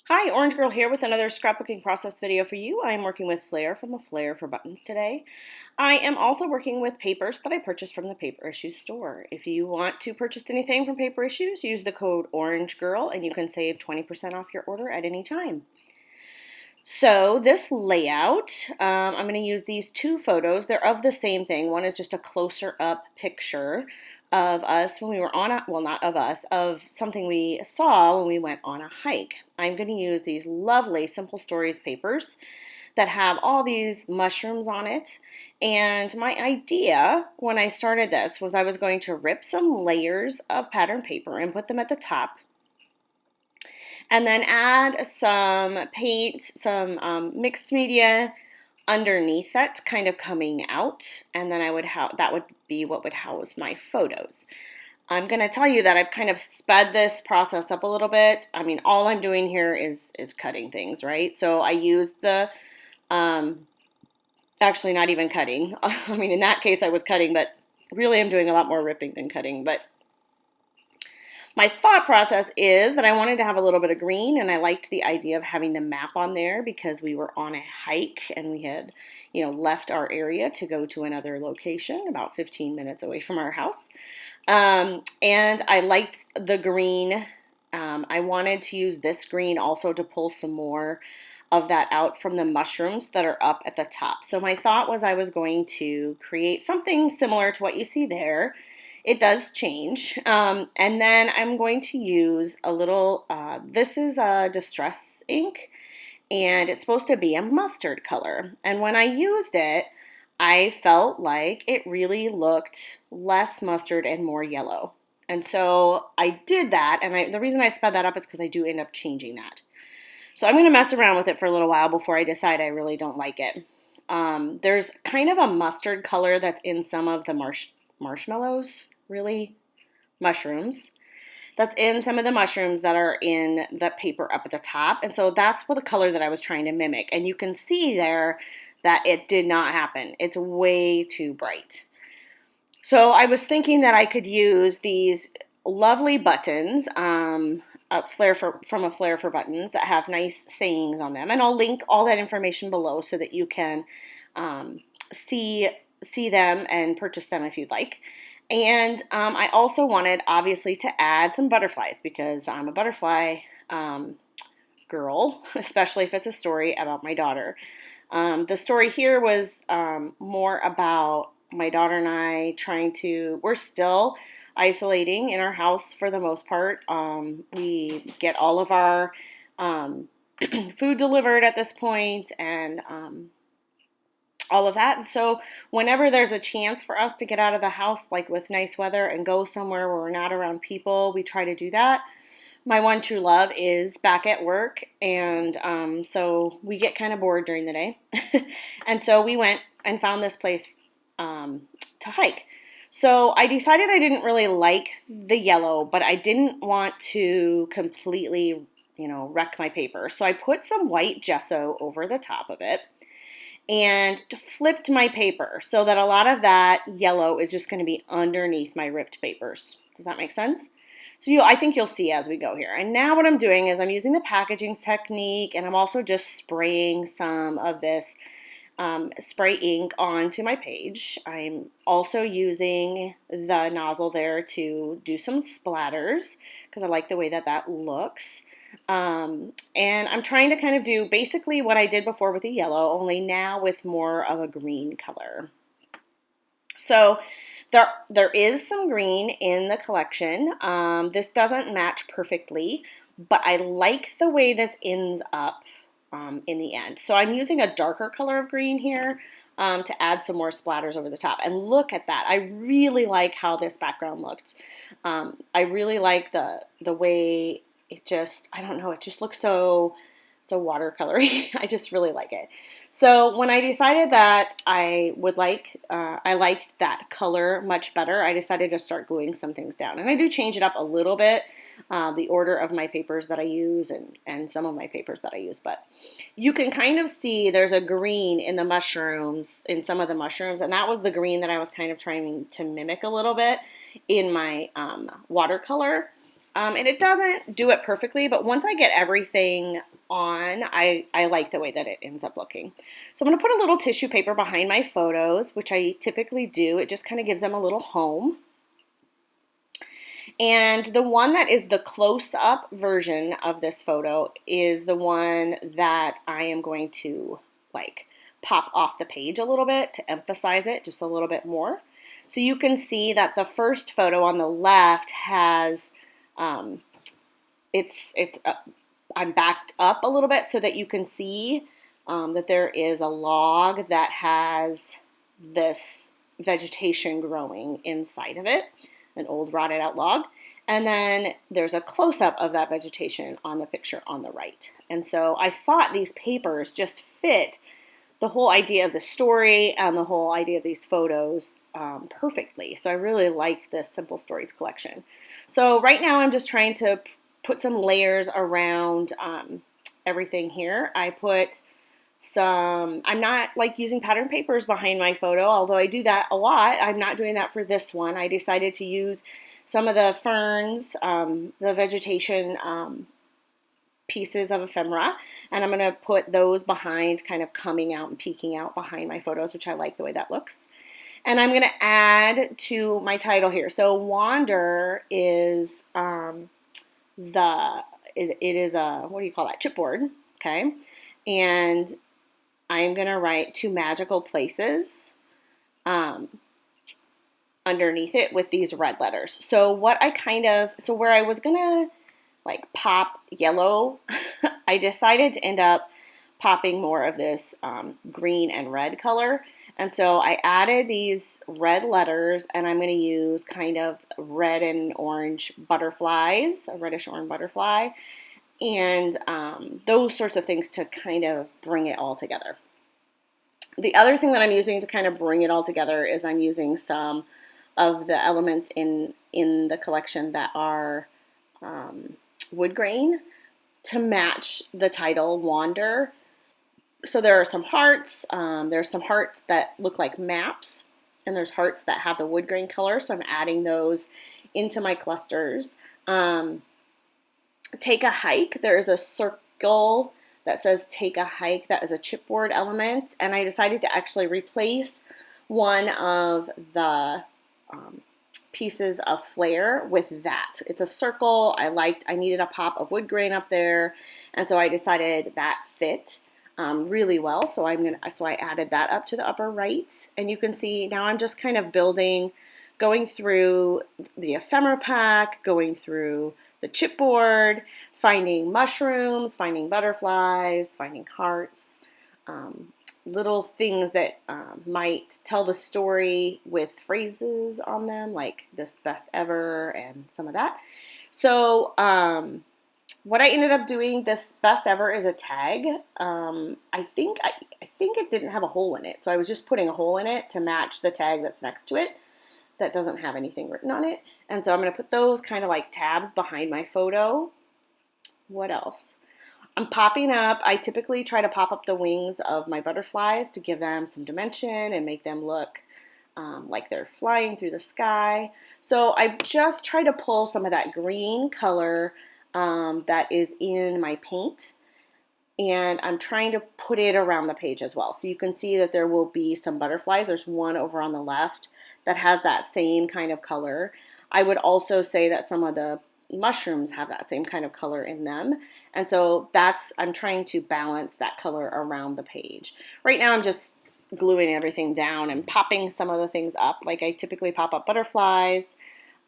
Hi, Orange Girl here with another scrapbooking process video for you. I am working with Flair from the Flair for Buttons today. I am also working with papers that I purchased from the Paper Issues store. If you want to purchase anything from Paper Issues, use the code OrangeGirl and you can save 20% off your order at any time. So this layout, I'm going to use these two photos. They're of the same thing. One is just a closer up picture of us when we were on a, well, not of us, of something we saw when we went on a hike. I'm going to use these lovely Simple Stories papers that have all these mushrooms on it. And my idea when I started this was I was going to rip some layers of pattern paper and put them at the top, and then add some paint, some mixed media underneath that, kind of coming out, and then that would be what would house my photos. I'm going to tell you that I've kind of sped this process up a little bit. I mean, all I'm doing here is cutting things, right? So I used the, actually not even cutting. I mean, in that case I was cutting, but really I'm doing a lot more ripping than cutting. But my thought process is that I wanted to have a little bit of green, and I liked the idea of having the map on there because we were on a hike and we had, left our area to go to another location about 15 minutes away from our house. And I liked the green. I wanted to use this green also to pull some more of that out from the mushrooms that are up at the top. So my thought was I was going to create something similar to what you see there. It does change. And then I'm going to use a little, this is a distress ink, and it's supposed to be a mustard color. And when I used it, I felt like it really looked less mustard and more yellow. And so I did that, and the reason I sped that up is because I do end up changing that. So I'm going to mess around with it for a little while before I decide I really don't like it. There's kind of a mustard color that's in some of the marshmallows, really, mushrooms. That's in some of the mushrooms that are in the paper up at the top. And so that's what the color that I was trying to mimic. And you can see there that it did not happen. It's way too bright. So I was thinking that I could use these lovely buttons, from a Flair for Buttons, that have nice sayings on them. And I'll link all that information below so that you can see them and purchase them if you'd like. And I also wanted, obviously, to add some butterflies because I'm a butterfly girl, especially if it's a story about my daughter. The story here was more about my daughter and I we're still isolating in our house for the most part. We get all of our food delivered at this point, and all of that. So whenever there's a chance for us to get out of the house, like with nice weather, and go somewhere where we're not around people, we try to do that. My one true love is back at work, and so we get kind of bored during the day. And so we went and found this place to hike. So I decided I didn't really like the yellow, but I didn't want to completely, wreck my paper. So I put some white gesso over the top of it and flipped my paper so that a lot of that yellow is just going to be underneath my ripped papers. Does that make sense? So I think you'll see as we go here. And now what I'm doing is I'm using the packaging technique, and I'm also just spraying some of this spray ink onto my page. I'm also using the nozzle there to do some splatters because I like the way that looks. And I'm trying to kind of do basically what I did before with the yellow, only now with more of a green color. So there is some green in the collection. This doesn't match perfectly, but I like the way this ends up in the end. So I'm using a darker color of green here to add some more splatters over the top. And look at that. I really like how this background looked. I really like the way it just, I don't know, it just looks so watercolory. I just really like it. So when I decided that I liked that color much better, I decided to start gluing some things down. And I do change it up a little bit, the order of my papers that I use and some of my papers that I use. But you can kind of see there's a green in the mushrooms, in some of the mushrooms, and that was the green that I was kind of trying to mimic a little bit in my watercolor. And it doesn't do it perfectly, but once I get everything on, I like the way that it ends up looking. So I'm going to put a little tissue paper behind my photos, which I typically do. It just kind of gives them a little home. And the one that is the close-up version of this photo is the one that I am going to like pop off the page a little bit to emphasize it just a little bit more. So you can see that the first photo on the left has, I'm backed up a little bit so that you can see that there is a log that has this vegetation growing inside of it, an old rotted out log. And then there's a close-up of that vegetation on the picture on the right. And so I thought these papers just fit the whole idea of the story and the whole idea of these photos perfectly. So I really like this Simple Stories collection. So right now I'm just trying to put some layers around everything here. I put some, I'm not like using pattern papers behind my photo, although I do that a lot. I'm not doing that for this one. I decided to use some of the ferns, the vegetation pieces of ephemera, and I'm going to put those behind, kind of coming out and peeking out behind my photos, which I like the way that looks. And I'm going to add to my title here. So Wander is it is a, what do you call that, chipboard, okay? And I'm going to write to magical places underneath it with these red letters. So what I so where I was going to like pop yellow, I decided to end up popping more of this green and red color. And so I added these red letters, and I'm going to use kind of red and orange butterflies, a reddish orange butterfly, and those sorts of things to kind of bring it all together. The other thing that I'm using to kind of bring it all together is I'm using some of the elements in the collection that are wood grain to match the title, Wander. So there are some hearts. There's some hearts that look like maps, and there's hearts that have the wood grain color. So I'm adding those into my clusters. Take a hike. There's a circle that says take a hike. That is a chipboard element, and I decided to actually replace one of the pieces of Flair with that. It's a circle. I needed a pop of wood grain up there, and so I decided that fit really well. So I added that up to the upper right, and you can see now I'm just kind of building, going through the ephemera pack, going through the chipboard, finding mushrooms, finding butterflies, finding hearts, little things that might tell the story with phrases on them, like this best ever and some of that. So what I ended up doing, this best ever is a tag. I think it didn't have a hole in it, so I was just putting a hole in it to match the tag that's next to it that doesn't have anything written on it. And so I'm going to put those kind of like tabs behind my photo. What else? I'm popping up, I typically try to pop up the wings of my butterflies to give them some dimension and make them look like they're flying through the sky. So I've just tried to pull some of that green color that is in my paint, and I'm trying to put it around the page as well. So you can see that there will be some butterflies. There's one over on the left that has that same kind of color. I would also say that some of the mushrooms have that same kind of color in them. And so I'm trying to balance that color around the page. Right now I'm just gluing everything down and popping some of the things up like I typically pop up butterflies.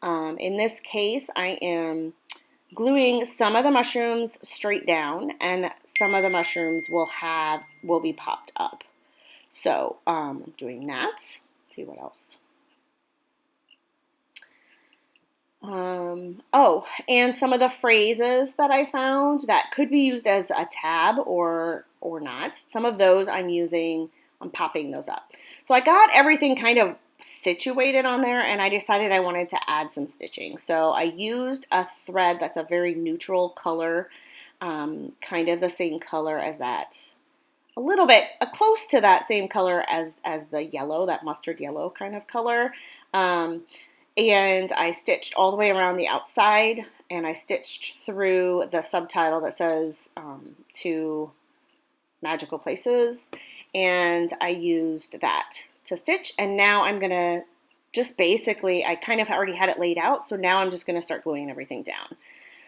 In this case, I am gluing some of the mushrooms straight down, and some of the mushrooms will be popped up. So I'm doing that. Let's see what else. And some of the phrases that I found that could be used as a tab or not. Some of those I'm popping those up. So I got everything kind of situated on there, and I decided I wanted to add some stitching. So I used a thread that's a very neutral color, kind of the same color as that, a little bit close to that same color as the yellow, that mustard yellow kind of color. And I stitched all the way around the outside, and I stitched through the subtitle that says to magical places, and I used that to stitch. And now I'm going to just basically, I kind of already had it laid out, so now I'm just going to start gluing everything down.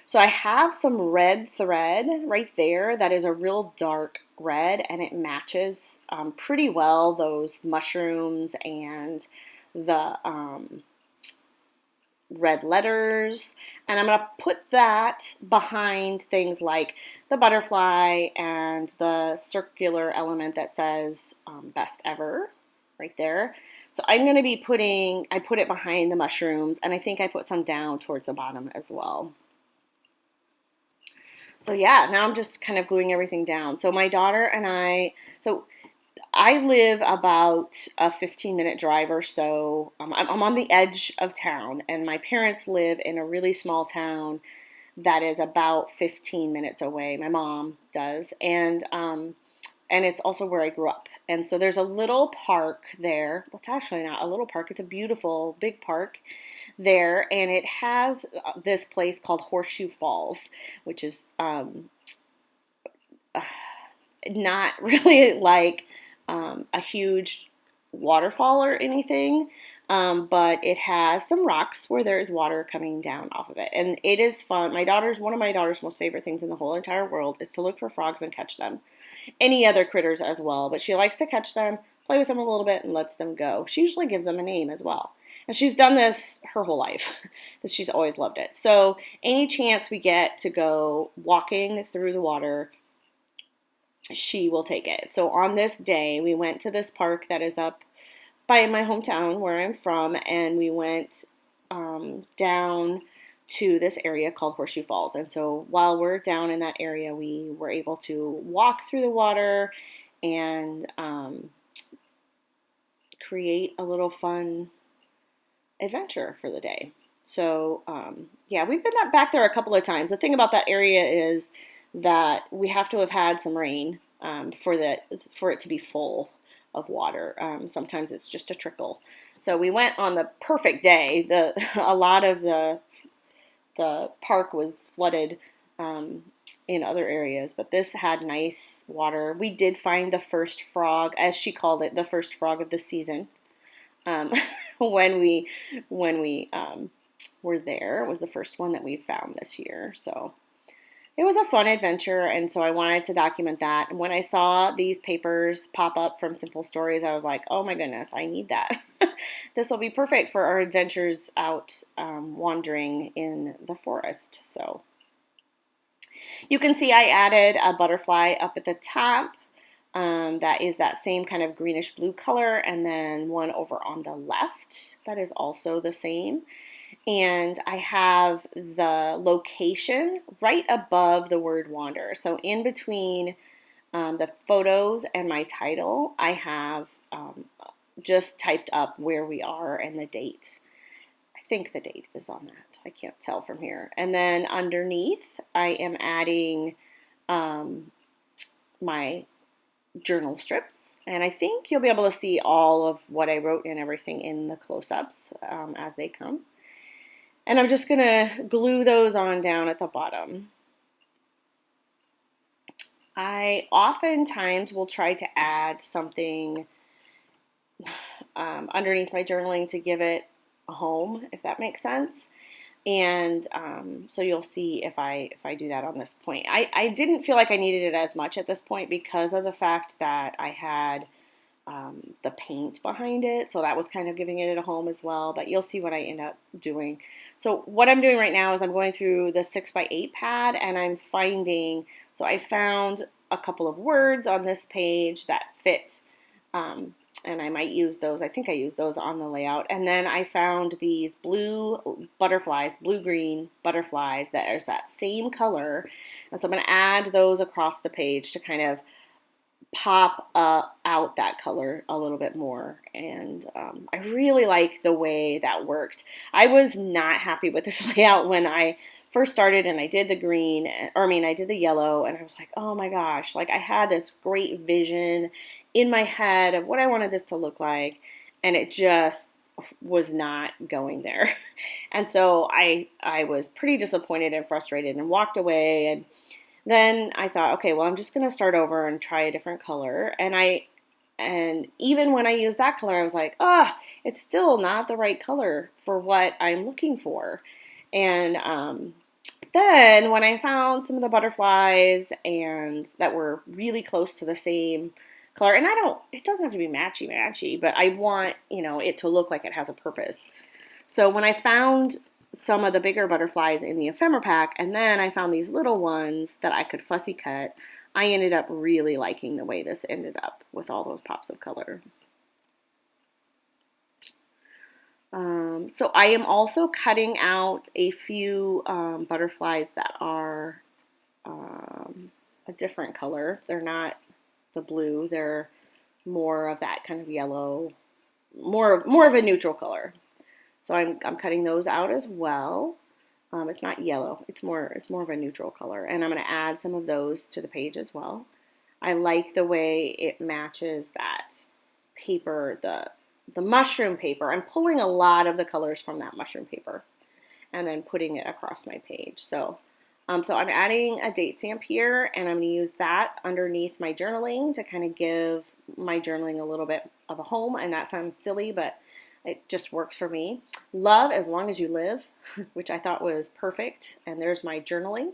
So I have some red thread right there that is a real dark red, and it matches pretty well those mushrooms and the red letters. And I'm going to put that behind things like the butterfly and the circular element that says best ever right there. So I'm going to be I put it behind the mushrooms, and I think I put some down towards the bottom as well. So yeah, now I'm just kind of gluing everything down. So my daughter and I live about a 15-minute drive or so. I'm on the edge of town, and my parents live in a really small town that is about 15 minutes away. My mom does, and it's also where I grew up. And so there's a little park there. Well, it's actually not a little park. It's a beautiful big park there, and it has this place called Horseshoe Falls, which is not really like a huge waterfall or anything, but it has some rocks where there is water coming down off of it, and it is fun. One of my daughter's most favorite things in the whole entire world is to look for frogs and catch them. Any other critters as well, but she likes to catch them, play with them a little bit, and lets them go. She usually gives them a name as well. And she's done this her whole life. She's always loved it. So any chance we get to go walking through the water, she will take it. So on this day, we went to this park that is up by my hometown where I'm from, and we went down to this area called Horseshoe Falls. And so while we're down in that area, we were able to walk through the water and create a little fun adventure for the day. So yeah, we've been back there a couple of times. The thing about that area is that we have to have had some rain for it to be full of water. Sometimes it's just a trickle. So we went on the perfect day. A lot of the park was flooded in other areas, but this had nice water. We did find the first frog, as she called it, the first frog of the season. When we were there, it was the first one that we found this year. So it was a fun adventure, and so I wanted to document that. And when I saw these papers pop up from Simple Stories, I was like, oh my goodness, I need that. This will be perfect for our adventures out wandering in the forest. So you can see I added a butterfly up at the top. That is that same kind of greenish blue color, and then one over on the left that is also the same. And I have the location right above the word wander. So in between the photos and my title, I have just typed up where we are and the date. I think the date is on that. I can't tell from here. And then underneath, I am adding my journal strips, and I think you'll be able to see all of what I wrote and everything in the close-ups as they come. And I'm just going to glue those on down at the bottom. I oftentimes will try to add something underneath my journaling to give it a home, if that makes sense. And so you'll see if I do that on this point. I didn't feel like I needed it as much at this point because of the fact that I had the paint behind it. So that was kind of giving it a home as well. But you'll see what I end up doing. So what I'm doing right now is I'm going through the 6x8 pad, and I'm finding, so I found a couple of words on this page that fit, and I might use those. I think I used those on the layout. And then I found these blue butterflies, blue-green butterflies that are that same color. And so I'm going to add those across the page to kind of pop out that color a little bit more. And I really like the way that worked. I was not happy with this layout when I first started and I did the green, I did the yellow, and I was like, oh my gosh, like I had this great vision in my head of what I wanted this to look like, and it just was not going there. And so I was pretty disappointed and frustrated and walked away. And then I thought, okay, well, I'm just going to start over and try a different color. And even when I used that color, I was like, it's still not the right color for what I'm looking for. And then when I found some of the butterflies and that were really close to the same color, and it doesn't have to be matchy, but I want, it to look like it has a purpose. So when I found some of the bigger butterflies in the ephemera pack, and then I found these little ones that I could fussy cut, I ended up really liking the way this ended up with all those pops of color. So I am also cutting out a few butterflies that are a different color. They're not the blue. They're more of that kind of yellow, more of a neutral color. So I'm cutting those out as well. It's not yellow. It's more of a neutral color, and I'm going to add some of those to the page as well. I like the way it matches that paper, the mushroom paper. I'm pulling a lot of the colors from that mushroom paper and then putting it across my page. So I'm adding a date stamp here, and I'm going to use that underneath my journaling to kind of give my journaling a little bit of a home. And that sounds silly, but it just works for me. Love as long as you live, which I thought was perfect. And there's my journaling.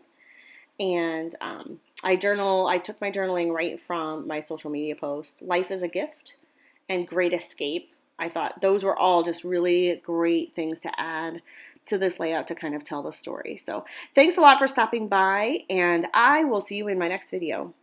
And I took my journaling right from my social media post, Life is a Gift and Great Escape. I thought those were all just really great things to add to this layout to kind of tell the story. So thanks a lot for stopping by, and I will see you in my next video.